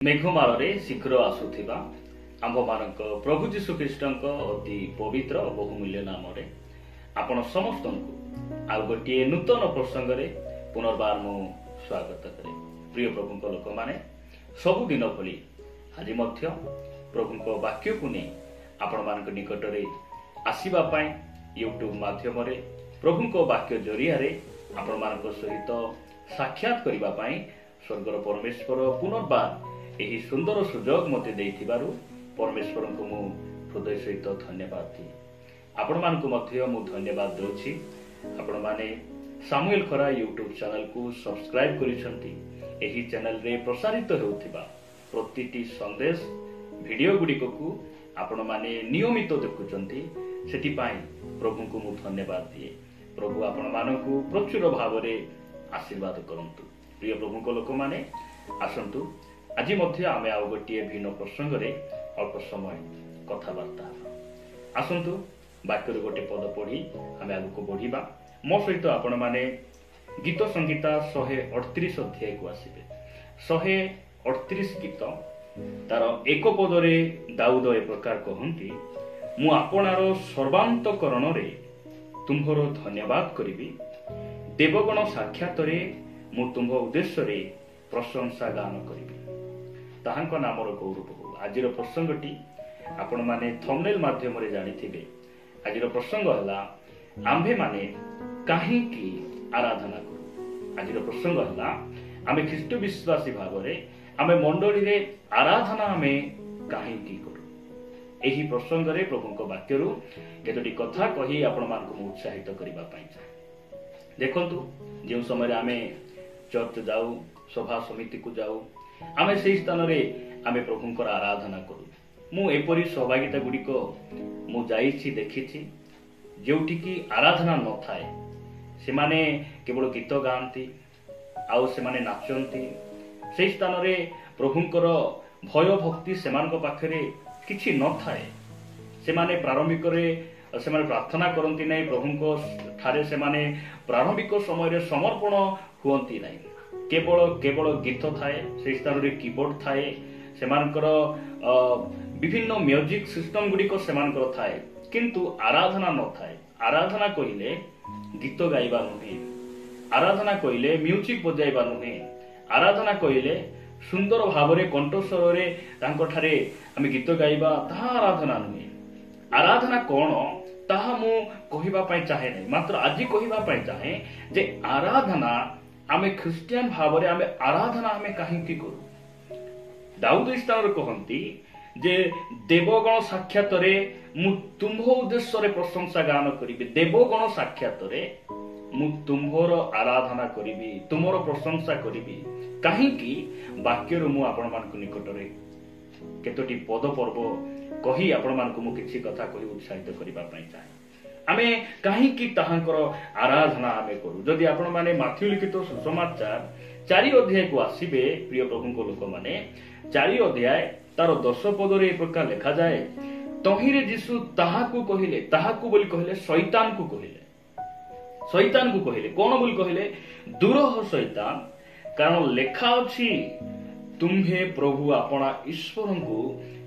मेघमाଳରେ शीघ्र आसुथिबा आम्भमानक प्रभु जीशु ख्रीष्टଙ୍କ अति पवित्र बहुमूल्य नाम आपण समस्त आउ गोटे नूतन प्रसंग रे पुनर्बार मु स्वागत करे। प्रिय प्रभु लोक माने सबुदिन भली आज मध्य प्रभु वाक्य को नहीं आपण मान निकट रे आसीबा पाई यूट्यूब माध्यम रे प्रभु वाक्य जरिया रे आपण मान सहित साक्षात करबा पाई स्वर्गर परमेश्वर पुनर्बार यही सुंदर सुजोग मते देइथिबारु परमेश्वर को मु हृदय सहित धन्यवाद दिए। आपण मान को मध्य मु धन्यवाद दोछि। आपण माने सामुएल खरा यूट्यूब चैनल को सब्सक्राइब करिसंती। एही चैनल रे प्रसारित हेउथिबा प्रतिटी संदेश वीडियो गुडी को आपण माने नियमित देखुचंती। सेति पाई प्रभु को मु धन्यवाद दिए। प्रभु आपण मानकु प्रचुर भाव रे आशीर्वाद करंतु। प्रिय प्रभु को लोक माने आसंतु आज मध्य आमे आउ गोटे भिन्न प्रसंग रे अल्प समय कथबार्ता आसंतु वाक्य गोटे पद पढ़ी आमे आगु बढ़िबा। मो सहित आपण माने गीत संगीता 138 अध्याय को आसीबे। 138 गीत तार एक पद रे दाऊद ए प्रकार कहंती, मु आपणार सर्वांतकरण रे तुम्हर धन्यवाद करिबी, देवगण साक्षात रे मु तुम्ह उद्देश्य रे प्रशंसा गान करिबी। ताहांक नामर गौरव हो। आजिर प्रसंगटी आपण माने थंबनेल माध्यम रे जानिथिबे। आजिर प्रसंग हला आम्भे माने काहे की आराधना करू। आजिर प्रसंग हला आमे ख्रीष्ट विश्वासी भाव रे आमे मंडली रे आराधना आमे काहे की करू। एही प्रसंग रे प्रभुक वाक्यरु केतोटी कथा कही आपण मान को उत्साहित करिबा पई चाहे। देखंतु जे समय आमे चर्च जाऊ, सभा समिति को जाऊ, आमे से स्थान रे आमे प्रभुंकर आराधना करू। मु एपरी सहभागिता गुडिक मु जाईछि देखिछि जेउठी की आराधना न थाए। से माने केवल गीत गांती आउ से माने नाचंती। से स्थान रे प्रभुंकर भय भक्ति सेमानक पाखरे किछि न थाए। से माने प्रारंभिक रे से माने प्रार्थना करंती नै, प्रभुंको ठारे से माने प्रारंभिक समय रे समर्पण हुअंती नै। केवल केवल गीत थाए, से स्थान रे कीबोर्ड थाए, सेमानकर विभिन्न म्यूजिक सिस्टम गुडिक सेमानकर थाए, किंतु आराधना न थाए। आराधना कहिले गीत गाइबा नुहे, आराधना कहिले म्यूजिक बजाइबा नुहे, आराधना कहिले सुंदर भाव रे कंठस्वर रे तांको ठारे आमे गीत गाइबा ताहा आराधना नुहे। आराधना कोन ताहा मु कहिबा पई चाहे नै, मात्र आज कहिबा पई चाहे जे आराधना आमे ख्रिस्टियन भाव रे आमे आराधना आमे काहे की करू। दाऊद स्थान कहंती जे देवगण साक्षात रे मु तुम्ह उद्देश्य रे प्रशंसा गान करिबी। देवगण साक्षात रे मु तुम्हर आराधना करिबी, तुमर प्रशंसा करिबी। काहे की वाक्य रो मु आपण मान को निकट रे केतोटी पद पर्व कही आपण मान को मु किछि कथा कहि उत्साहित करिबा पई चाहे। आमे काहे की ताहांकर आराधना आमे करू। जदि आपण माने माथ्यू लिखित सुसमाचार 4 अध्याय को आसीबे, प्रिय प्रभु को लोक माने 4 अध्याय तार 10 पद रे प्रकार लिखा जाए, तहिरे यीशु ताहाकू कहिले, ताहाकू बोली कहिले शैतान को कहिले, शैतान को कहिले कोन बोली कहिले, दूर हो शैतान, कारण लेखा अछि तुम्हे प्रभु आपणा ईश्वर को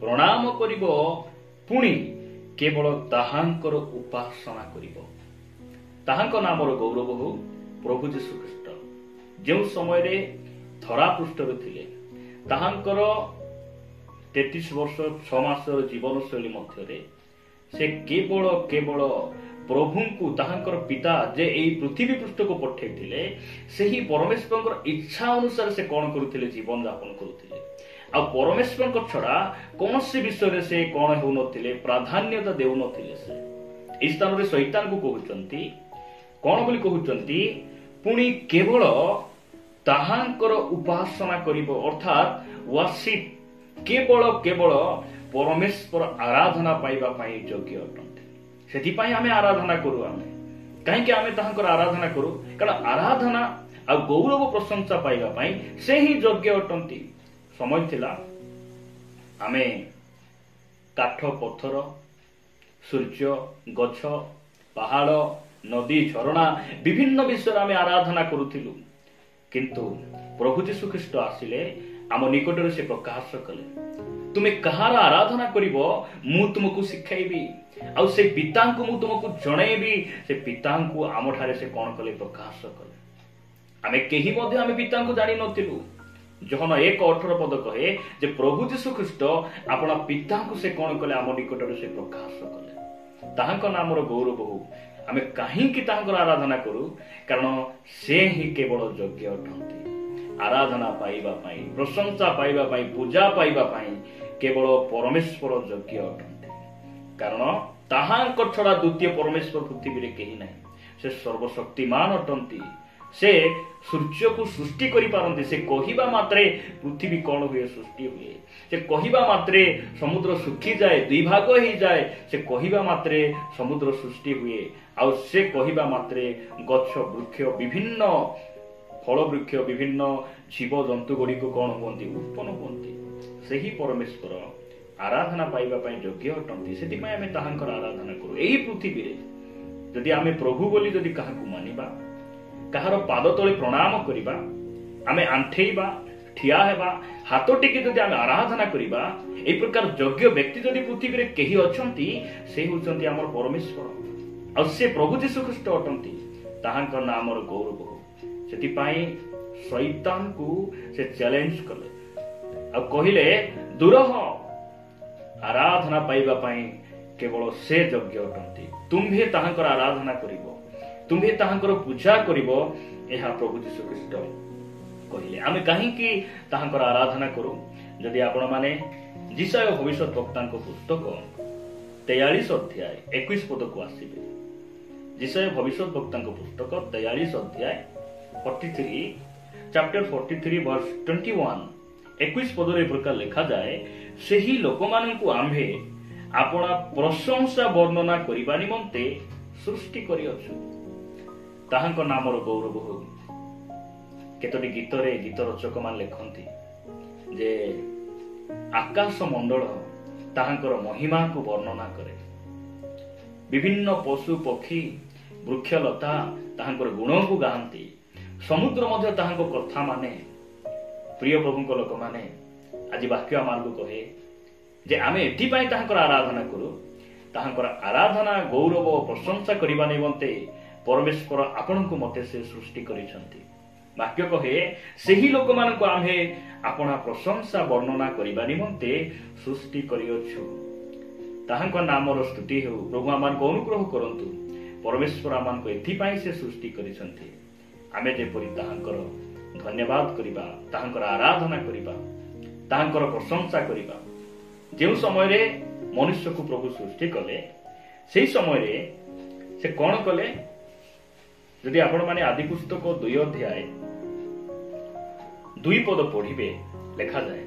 प्रणाम करिवो, पुणी केवल ताहांकर उपासना करिवो। ताहांक नामर गौरव हो। प्रभु जीशु ख्रीष्ट जो समय रे धरा पृष्ठ रे थिले, ताहांकर 33 वर्ष 6 मासर जीवन शैली मध्य रे से केवल केवल प्रभु को ताहांकर पिता जे एई पृथ्वी पृष्ठ को पठेइथिले, सेही परमेश्वरकर इच्छा अनुसार से कोन करूथिले, जीवन यापन करूथिले। आ परमेश्वर को छड़ा कौन से विषय से कौन हो नथिले, प्राधान्यता देउ नथिले। से इस स्थान रे शैतान को कहउचंती कौन बोली कहउचंती, पुणी केवल ताहांकर उपासना करिवो, अर्थात वर्शिप, केवल केवल परमेश्वर आराधना पाइबा पई योग्य अटंती। सेति पई आमे आराधना करू। आमे काहे कि आमे ताहांकर आराधना करू, कारण आराधना आ गौरव प्रशंसा पाइबा पई से ही योग्य अटंती। समय थिला आमे काठ पत्थर, सूर्य, गछ, पहाड़, नदी, झरणा विभिन्न विषय आमे आराधना करूथिलु, किंतु प्रभु जीशु ख्रीष्ट आसिले आम निकट से प्रकाश कले तुमे कहार आराधना करिब मु तुमको शिखाइबी आउ से पिता को मु तुमको जणैबी से पिता को आम ठारे से कौन कले प्रकाश कले आमे केही मध्ये आमे पिता को जानि नथिलु जहन 1:18 पद कहे जे प्रभु यीशु ख्रीस्ट आपना पिता को से कौन कले आम निकट से प्रकाश कले ताहांक नामर गौरव हो आमे काहींकि ताहांकर आराधना करू कारण से ही केवल योग्य अटंती आराधना पाइबा पाई प्रशंसा पाइबा पाई पूजा पाइबा पाई केवल परमेश्वर योग्य अटंती कारण ताहांक छड़ा द्वितीय परमेश्वर पृथ्वी रे केही नाही से सर्वशक्तिमान अटंती से सूर्य को सृष्टि करि पारंती से कहिबा मात्रे पृथ्वी कोन हुए सृष्टि हुए से कहिबा मात्रे समुद्र सुखी जाए दुई भाग हो जाए से कहिबा मात्रे समुद्र सृष्टि हुए आ से कहिबा मात्रे गच्छ वृक्ष विभिन्न फल वृक्ष विभिन्न जीव जंतु गुड़ी को कौन हुंती उत्पन्न हुंती सही परमेश्वर आराधना पाइबा पई योग्य अटंती सेति पई आमे ताहांकर आराधना करू एही पृथ्वी रे जदि आमे प्रभु बोली जदि काहाकू मानिबा कहार पाद तले प्रणाम करिबा आमे आंठेइबा ठिया हेबा हाथ टेकी जदि आमे आराधना करिबा ए प्रकार योग्य व्यक्ति जदि पृथ्वी रे केही अछंती से होचंती हमर परमेश्वर आ से प्रभु यीशु ख्रीस्ट अटंती ताहांकर नामर गौरव सेति पई शैतान को से चैलेंज कले आ कहिले दूर हो आराधना पाइबा पई केवल से योग्य अटंती तुम्हे ताहांकर आराधना करिवो तुम्हें ताहांकर पूजा करिवो एहा प्रभु यीशु ख्रीस्ट कहिले आमे काहे कि ताहांकर आराधना करू जदि आपण माने जिसाय भविष्यत वक्तांक पुस्तक 43 अध्याय 21 पद को आसीबे जिसाय भविष्यत वक्तांक पुस्तक 43 अध्याय 43 चैप्टर 43 वर्स 21 पद रे प्रकार लिखा जाए सेही लोकमानंकु आम्भे आपणा प्रशंसा वर्णना करिबा निमंते सृष्टि करिअछु ताहांक नामर गौरव हो केतोटी गीत रे गीत रचक मान लिखंती जे आकाश मंडल ताहांकर महिमा को वर्णना करे विभिन्न पशु पक्षी वृक्षलता ताहांकर गुण को गांती समुद्र मध्य ताहांको कथा माने प्रिय प्रभुंक लोक माने आज वाक्य मार्ग कहे जे आमे एथि पई ताहांकर आराधना करू ताहांकर आराधना गौरव प्रशंसा करिबा निमंते परमेश्वर आपनको मते से सृष्टि करिसंती वाक्य कहे सेही लोक मानको आमे आपणा प्रशंसा वर्णना करिबा निमंते सृष्टि करियछु ताहांक नामर स्तुति हो प्रभु आमानको अनुग्रह करंतु परमेश्वर आमानको एथि पई से सृष्टि करिसंती आमे जेपरि ताहांकर धन्यवाद करिबा ताहांकर आराधना करिबा ताहांकर प्रशंसा करिबा जे समय रे मनुष्य को प्रभु सृष्टि कले सेही समय रे से कोन कले जदि आपण माने आदि पुस्तक 2 अध्याय 2 पद पढ़िबे लिखा जाए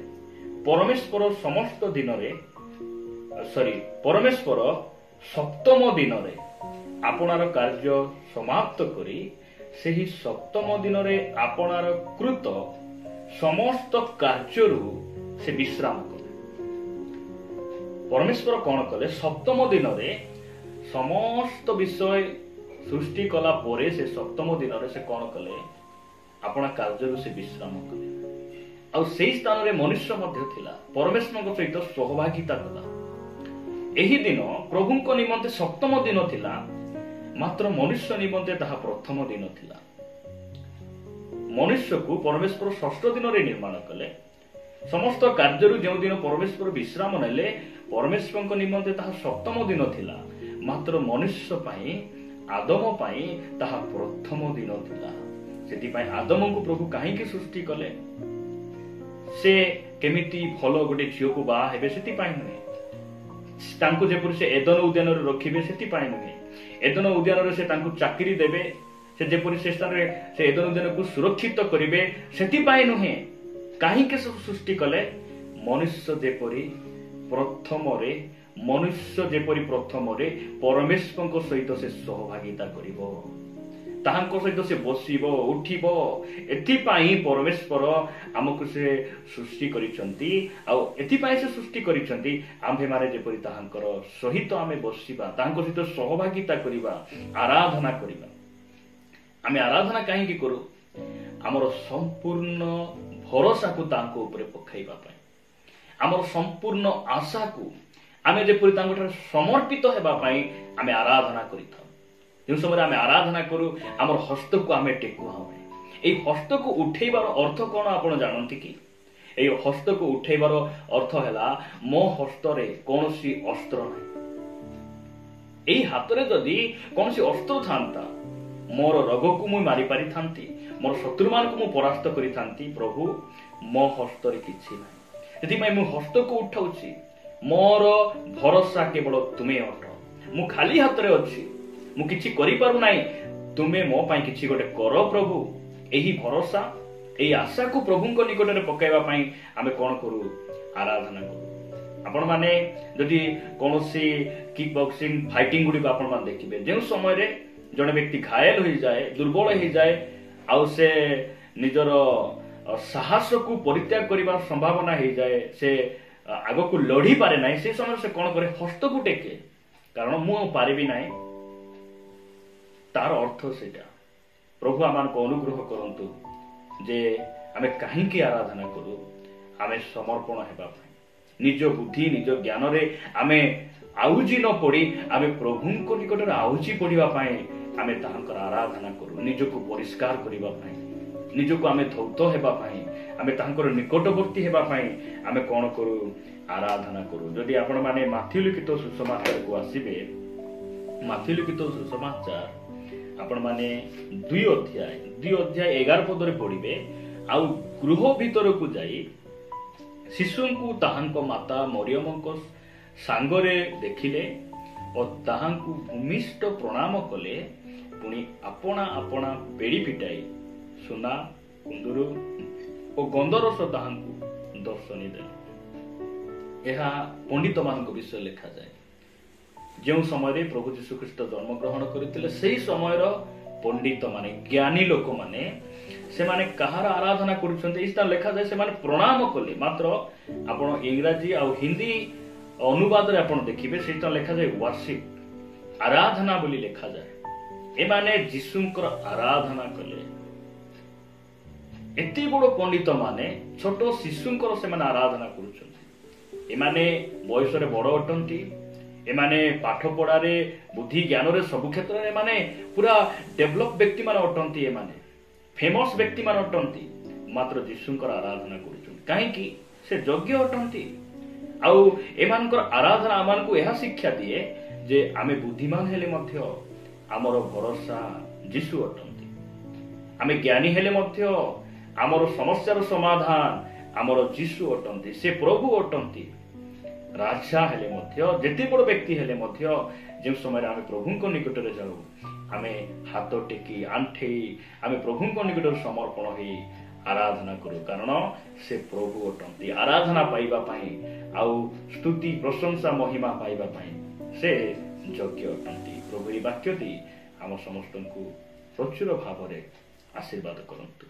परमेश्वर समस्त दिन रे परमेश्वर सप्तम दिन रे आपणार कार्य समाप्त करी सेही सप्तम दिन रे आपणार कृत समस्त कार्यरु से विश्राम कले परमेश्वर कोन कले सप्तम दिन रे समस्त विषय सृष्टि कला परे से सप्तम दिन रे से कोन कले आपना कार्यरु से विश्राम कले आ सेही स्थान रे मनुष्य मध्य थिला परमेश्वर सहित सहभागिता कला एही दिन प्रभुंक निमंते सप्तम दिन थिला मात्र मनुष्य निमंते ताहा प्रथम दिन थिला मनुष्य को परमेश्वर षष्ठ दिन रे निर्माण कले समस्त कार्यरु जो दिन परमेश्वर विश्राम नेले परमेश्वर निमंते ताहा सप्तम दिन थिला मात्र मनुष्य पई आदम पई ताहा प्रथम दिन थिला सेति पई आदम को प्रभु काहे के सृष्टि कले से केमिति फल गोटे झियो को बा हेबे सेति पई नहे तांको जेपुर से एदन उद्यान रे रखिबे सेति पई नहे एदन उद्यान रे से तांको चाकरी देबे से जेपुर से स्थान रे से एदन उद्यान को सुरक्षित करिवे सेति पई नहे काहे के सृष्टि कले मनुष्य जेपरि प्रथम रे मनुष्य जेपरि प्रथम रे परमेश्वर सहित से सहभागिता करिवो ताहांको सहित से बसिबो उठिबो एथि पई परमेश्वर हमकु से सृष्टि करिसंती आ एथि पई से सृष्टि करिसंती आम्भे माने जेपरि ताहांकर सहित आमे बसिबा ताहांको सहित सहभागिता करिबा आराधना करिबा आमे आराधना काहे की करू हमर संपूर्ण भरोसा को तांको ऊपर पकाइबा पई आमर संपूर्ण आशा को आमे जेपरि तांको ठारे समर्पित हेबा पई आमे आराधना करिथाउ जो समय आमे आराधना करू आमर हस्त को आमे टेकु हमें एई हस्त को उठेबार अर्थ कोन आपण जानंती कि एई हस्त को उठेबार अर्थ हैला मो हस्त रे कोनोसी अस्त्र नै एई हाथ रे जदी कोनोसी अस्त्र थांता मोर रोग को मु मारी पारि थांती मोर शत्रु मान को मु परास्त करि थांती प्रभु मो हस्त रे किछि नै एति मु हस्त को उठाउछि मोर भरोसा केवल तुमे अट मु खाली हाथ रे अछि मु किछि करि पारु नै तुमे मो पई किछि गोटे कर प्रभु एही भरोसा एही आशा को प्रभु को निकट रे पकाइबा पई आमे कोन करू आराधना करू आपण माने जदि कोनोसी किक बॉक्सिंग फाइटिंग गुडी आपण मान देखिबे जे समय रे जने व्यक्ति घायल होई जाए दुर्बल होई जाए आउ से निजर साहस को परित्याग करिबार संभावना होई जाए से आगो को लड़ी पारे नाही से समय से कोन करे हस्त को टेके कारण मु पारिबी नाही तार अर्थ सेटा प्रभु आमान को अनुग्रह करंतु जे आमे काहे की आराधना करू आमे समर्पण हेबा निज बुद्धि निज ज्ञान रे आमे आउजी न पड़ी आमे प्रभु को निकट रे आउजी पड़िबा पई आमे तांकर आराधना करू निज को परिष्कार करिबा पई निज को आमे धौत हेबा पई आमे तांकर निकटवर्ती हेबा पई आमे कोन करू आराधना करू जदि आपण माने माथि लिखित सुसमाचार को आसीबे माथि लिखित सुसमाचार आपण माने 2 अध्याय 11 पद रे पढिबे आउ गृह भीतर को जाई शिशु को ताहांको माता मरियमको सांगरे देखिले और ताहांको भूमिष्ठ प्रणाम कले पुणी आपणा आपणा पेड़ी पिटाई सुना कुंदुरु और गंधरस ताहांको दर्शनी दे यह पंडित मान विषय लिखा जाए जो समय प्रभु जीशु ख्रीष्ट जन्म ग्रहण करते से समय पंडित माने ज्ञानी लोक माने से माने कहार आराधना कर लिखा जाए से माने प्रणाम कले मात्र आपण इंग्राजी आ हिंदी अनुवाद रे आपण देखिबे से लिखा जाए वर्शिप आराधना बोली लिखा जाए ए माने जीशुंकर आराधना कले एति बड़ पंडित माने छोट शिशुंकर से माने आराधना करूछन ए माने बयस रे बड़ अटंती एमाने पाठ पढ़ा रे बुद्धि ज्ञान रे सब क्षेत्र रे माने पूरा डेवलप व्यक्ति मान अटंती एमाने फेमस व्यक्ति मान अटंती मात्र जीशुंकर आराधना करूछन काहे कि से योग्य अटंती आउ एमानकर आराधना आमान को यह शिक्षा दिए जे आमे बुद्धिमान हेले मध्य आमर भरोसा जीशु अटंती आमे ज्ञानी हेले मध्य आमर समस्यार समाधान आमर जीशु अटंती से प्रभु अटंती राजा हेले मध्य जेते बड़ व्यक्ति हेले मध्य जे समय आमे प्रभु को निकट रे जाऊ आमे हाथ टेकी आंठे आमे प्रभु को निकट रे समर्पण होई आराधना करू कारण से प्रभु अटंती आराधना पाइबा पई आउ स्तुति प्रशंसा महिमा पाइबा पई से योग्य अटंती प्रभु वाक्य दी हम समस्त को प्रचुर भाव रे आशीर्वाद करंतु।